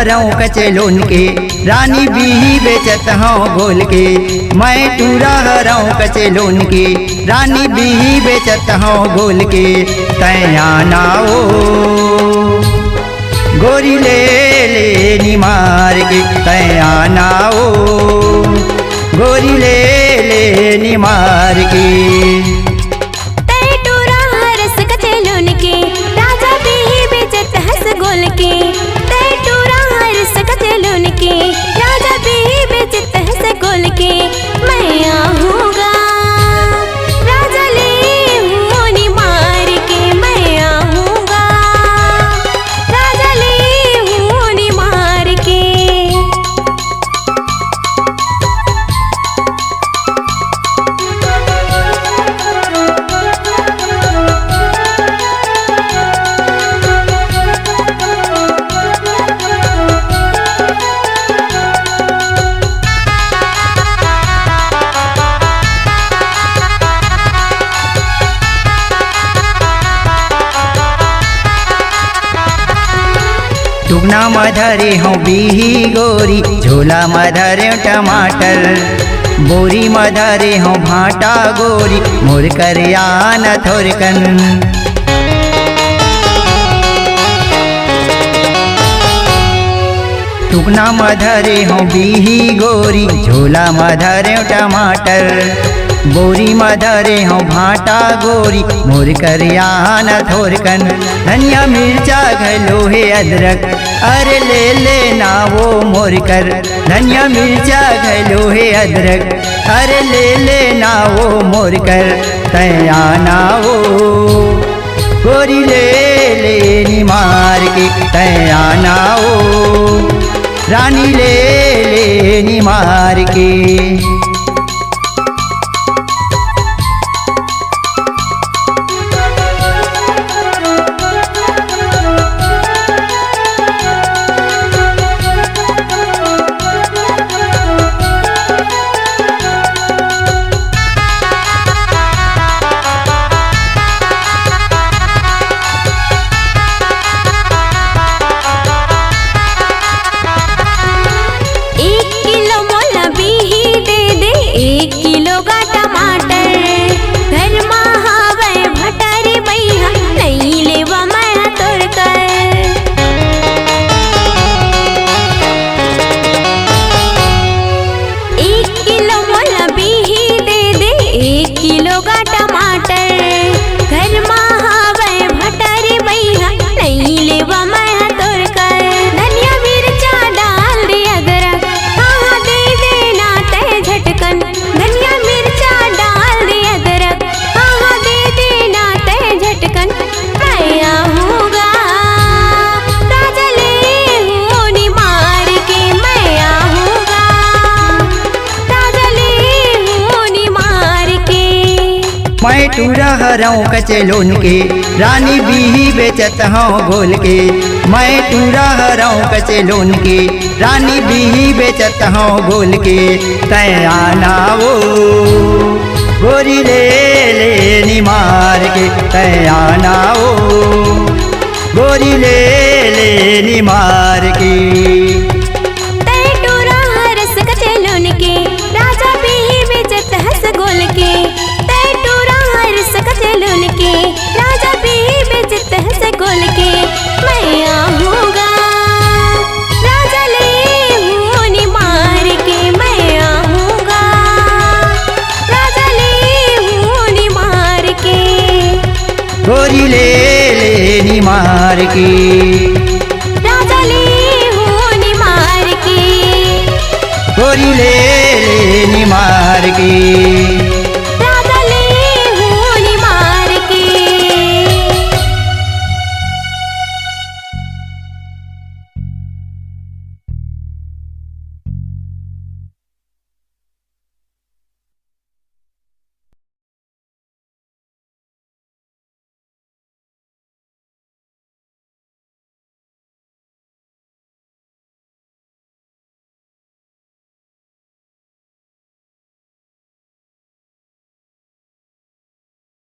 हराऊं कच्चे लोन के, रानी बीही बेचत हूँ घोल के। मैं टूरा हराऊं कच्चे लोन के, रानी बीही बेचत हूँ घोल के। तैया ना ओ गोरी ले ले निमार के, तैया ना ओ गोरी ले ले निमार के। टुकना मधरे हूँ बीही गोरी, झोला मधरे टमाटर। बोरी मधरे हूँ भाटा गोरी, मोर कर आन थोरकन। टुकना मधरे हूँ बीही गोरी, झोला मधरे टमाटर। बोरी मधरे हूँ भाटा गोरी, मोर कर आन थोरकन। धनिया मिर्चा घलो है अदरक, अरे ले लेना वो मोर कर। धनिया मिर्चा घलो है अदरक, अरे ले लेना वो मोर कर। तैया ना वो गोरी ले ले निमार के, तैया ना वो रानी ले ले निमार के। मैं टूरा हराऊं कच्चे लोन के, रानी बीही बेचत हूँ घोल के। मैं टूरा हराऊं कच्चे लोन के, रानी बीही बेचत हूँ घोल के। तैया ना वो गोरी ले ले निमार के, तैया ना वो गोरी ले ले निमार के। गोरी ले ले निमार के, राजा ले हो निमार के। गोरी ले ले निमार के।